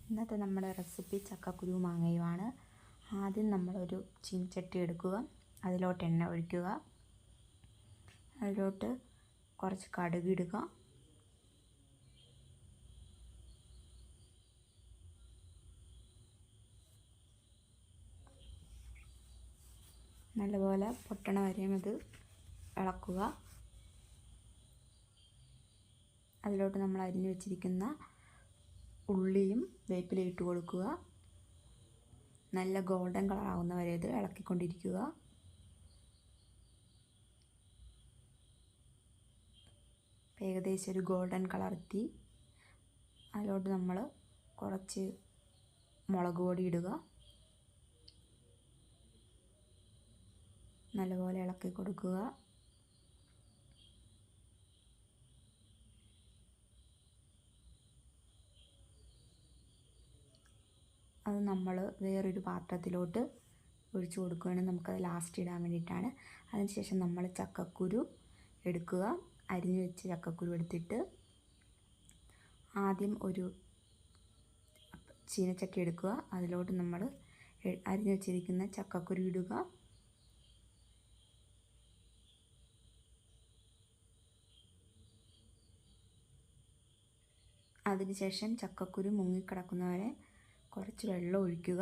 ഇന്നത്തെ നമ്മുടെ റെസിപ്പി ചക്കക്കുരു മാങ്ങയുമാണ്. ആദ്യം നമ്മളൊരു ചീനച്ചട്ടി എടുക്കുക, അതിലോട്ട് എണ്ണ ഒഴിക്കുക, അതിലോട്ട് കുറച്ച് കടുക് ഇടുക, നല്ലപോലെ പൊട്ടണ വരെയും ഇത് ഇളക്കുക. അതിലോട്ട് നമ്മൾ അരിഞ്ഞു വെച്ചിരിക്കുന്ന ഉള്ളിയും വേപ്പിലയും ഇട്ട് കൊടുക്കുക. നല്ല ഗോൾഡൻ കളർ ആവുന്ന വരെ ഇത് ഇളക്കിക്കൊണ്ടിരിക്കുക. ഏകദേശം ഒരു ഗോൾഡൻ കളർ എത്തി. അതിലോട്ട് നമ്മൾ കുറച്ച് മുളക് പൊടി ഇടുക, നല്ലപോലെ ഇളക്കി കൊടുക്കുക. അത് നമ്മൾ വേറൊരു പാത്രത്തിലോട്ട് ഒഴിച്ചു കൊടുക്കുകയാണ്. നമുക്കത് ലാസ്റ്റ് ഇടാൻ വേണ്ടിയിട്ടാണ്. അതിനുശേഷം നമ്മൾ ചക്കക്കുരു എടുക്കുക. അരിഞ്ഞു വെച്ച് ചക്കക്കുരു എടുത്തിട്ട് ആദ്യം ഒരു ചീനച്ചട്ടി എടുക്കുക. അതിലോട്ട് നമ്മൾ അരിഞ്ഞു വെച്ചിരിക്കുന്ന ചക്കക്കുരു ഇടുക. അതിനുശേഷം ചക്കക്കുരു മുങ്ങിക്കിടക്കുന്നവരെ കുറച്ച് വെള്ളം ഒഴിക്കുക.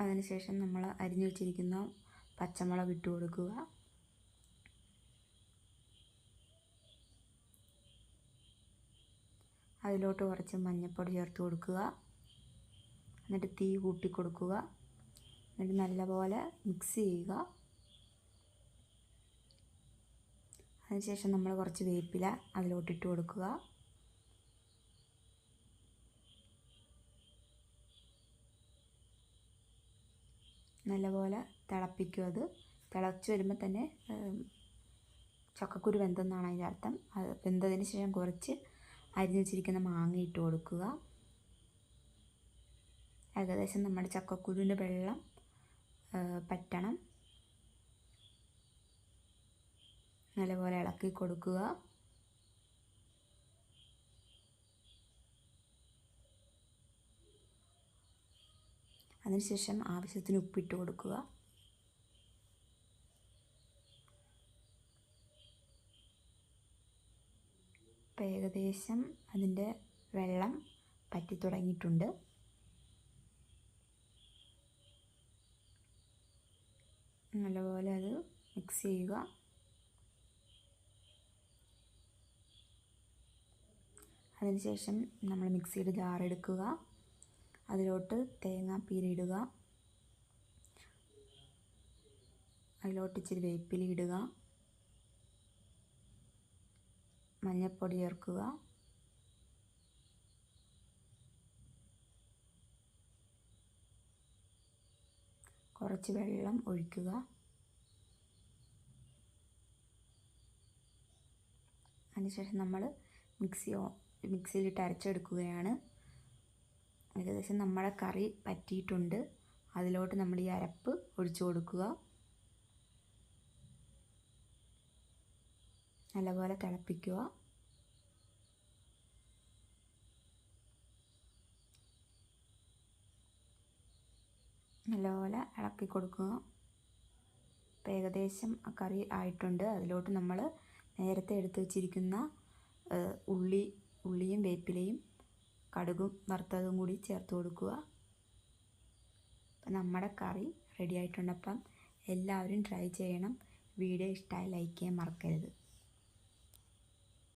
അതിനുശേഷം നമ്മൾ അരിഞ്ഞു വെച്ചിരിക്കുന്ന പച്ചമുളക് ഇട്ട് കൊടുക്കുക. അതിലോട്ട് കുറച്ച് മഞ്ഞൾപ്പൊടി ചേർത്ത് കൊടുക്കുക. എന്നിട്ട് തീ കൂട്ടി കൊടുക്കുക. എന്നിട്ട് നല്ലപോലെ മിക്സ് ചെയ്യുക. അതിനുശേഷം നമ്മൾ കുറച്ച് വേപ്പില അതിലോട്ടിട്ട് കൊടുക്കുക. നല്ലപോലെ തിളപ്പിക്കുക. അത് തിളച്ച് വരുമ്പോൾ തന്നെ ചക്കക്കുരു വെന്തെന്നാണ് അതിൻ്റെ അർത്ഥം. അത് വെന്തതിന് ശേഷം കുറച്ച് അരിഞ്ഞു വെച്ചിരിക്കുന്ന മാങ്ങ ഇട്ട് കൊടുക്കുക. ഏകദേശം നമ്മുടെ ചക്കക്കുരുവിൻ്റെ വെള്ളം പറ്റണം. നല്ലപോലെ ഇളക്കി കൊടുക്കുക. അതിനുശേഷം ആവശ്യത്തിന് ഉപ്പിട്ട് കൊടുക്കുക. ഇപ്പം ഏകദേശം അതിൻ്റെ വെള്ളം പറ്റി തുടങ്ങിയിട്ടുണ്ട്. നല്ലപോലെ അത് മിക്സ് ചെയ്യുക. അതിനുശേഷം നമ്മൾ മിക്സിയുടെ ജാർ എടുക്കുക. അതിലോട്ട് തേങ്ങാപ്പീര ഇടുക. അതിലോട്ട് ഇച്ചിരി വേപ്പില ഇടുക. മഞ്ഞൾപ്പൊടി ചേർക്കുക. കുറച്ച് വെള്ളം ഒഴിക്കുക. അതിനുശേഷം നമ്മൾ മിക്സിയിലിട്ട് അരച്ചെടുക്കുകയാണ്. ഏകദേശം നമ്മുടെ കറി പറ്റിയിട്ടുണ്ട്. അതിലോട്ട് നമ്മൾ ഈ അരപ്പ് ഒഴിച്ചു കൊടുക്കുക. നല്ലപോലെ തിളപ്പിക്കുക. നല്ലപോലെ ഇളക്കി കൊടുക്കുക. ഇപ്പം ഏകദേശം ആ കറി ആയിട്ടുണ്ട്. അതിലോട്ട് നമ്മൾ നേരത്തെ എടുത്ത് വെച്ചിരിക്കുന്ന ഉള്ളിയും വേപ്പിലയും കടുകും വറുത്തതും കൂടി ചേർത്ത് കൊടുക്കുക. അപ്പം നമ്മുടെ കറി റെഡി ആയിട്ടുണ്ട്. അപ്പം എല്ലാവരും ട്രൈ ചെയ്യണം. വീഡിയോ ഇഷ്ടമായി ലൈക്ക് ചെയ്യാൻ മറക്കരുത്.